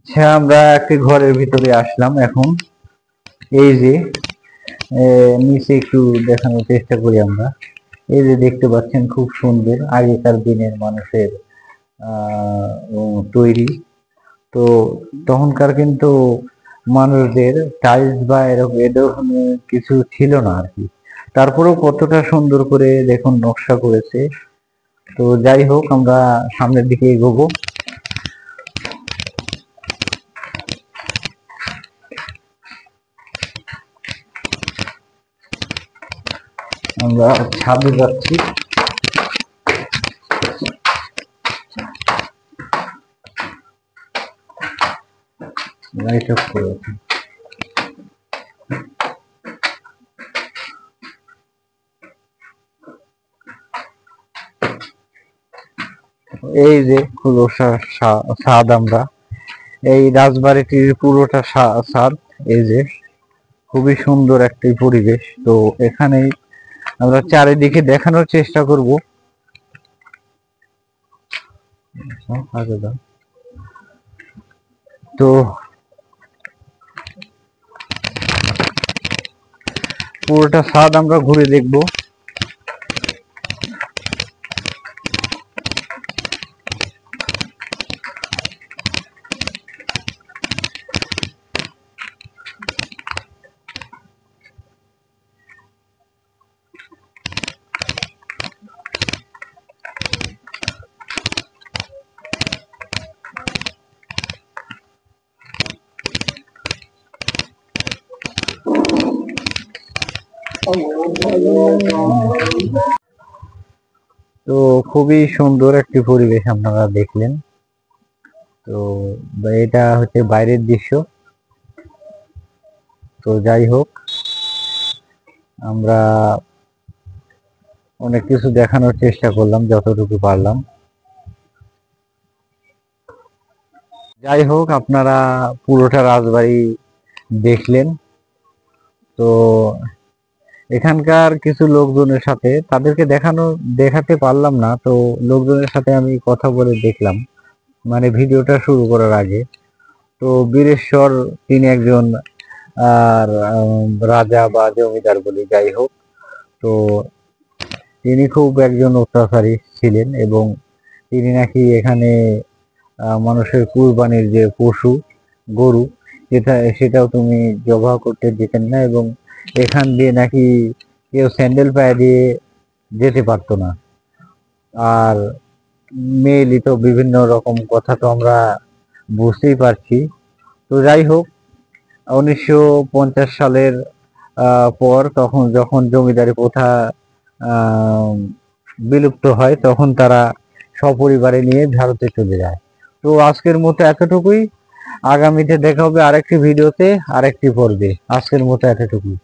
আচ্ছা, আমরা একটি ঘরের ভিতরে আসলাম এখন। এই যে নিচে একটু দেখানোর চেষ্টা করি আমরা। এই যে দেখতে পাচ্ছেন, খুব সুন্দর আগেকার দিনের মানুষের তৈরি। তো তখনকার কিন্তু মানুষদের টাইলস বা এরকম এ ধরনের কিছু ছিল না আর কি। তারপরেও কতটা সুন্দর করে দেখুন নকশা করেছে। তো যাই হোক, আমরা সামনের দিকে এগোবো। আমরা ছাদে যাচ্ছি। লাইট অফ করে এই যে পুরো ছাদ, আমরা এই রাজবাড়িটির পুরোটা ছাদ। এই যে খুবই সুন্দর একটি পরিবেশ। তো এখানেই আমরা চারিদিকে দেখানোর চেষ্টা করব। তো পুরোটা ছাদ আমরা ঘুরে দেখব। তো খুবই সুন্দর একটি পরিবেশ আপনারা দেখলেন। তো এটা হচ্ছে বাইরের দৃশ্য। তো যাই হোক, আমরা অনেক কিছু দেখানোর চেষ্টা করলাম যতটুকু পারলাম। যাই হোক, আপনারা পুরোটা রাজবাড়ি দেখলেন। তো এখানকার কিছু লোকজনের সাথে তাদেরকে দেখাতে পারলাম না। তো লোকজনের সাথে আমি কথা বলে দেখলাম, মানে ভিডিওটা শুরু করার আগে। তো বীরেশ্বর তিনি একজন আর রাজা বা জমিদার বলি, যাই হোক। তো তিনি খুব একজন অত্যাচারী ছিলেন এবং তিনি নাকি এখানে মানুষের কুরবানির যে পশু গরু, সেটাও তুমি জবাই করতে দিতেন না এবং এখান দিয়ে নাকি কেউ স্যান্ডেল পায়ে দিয়ে যেতে পারতো না। আর মেয়েলি তো বিভিন্ন রকম কথা তো আমরা বুঝতেই পারছি। তো যাই হোক, 1950 সালের পর যখন জমিদারি প্রথা বিলুপ্ত হয়, তখন তারা সপরিবারে নিয়ে ভারতে চলে যায়। তো আজকের মতো এতটুকুই। আগামীতে দেখা হবে আরেকটি ভিডিওতে, আরেকটি পর্বে। আজকের মতো এতটুকুই।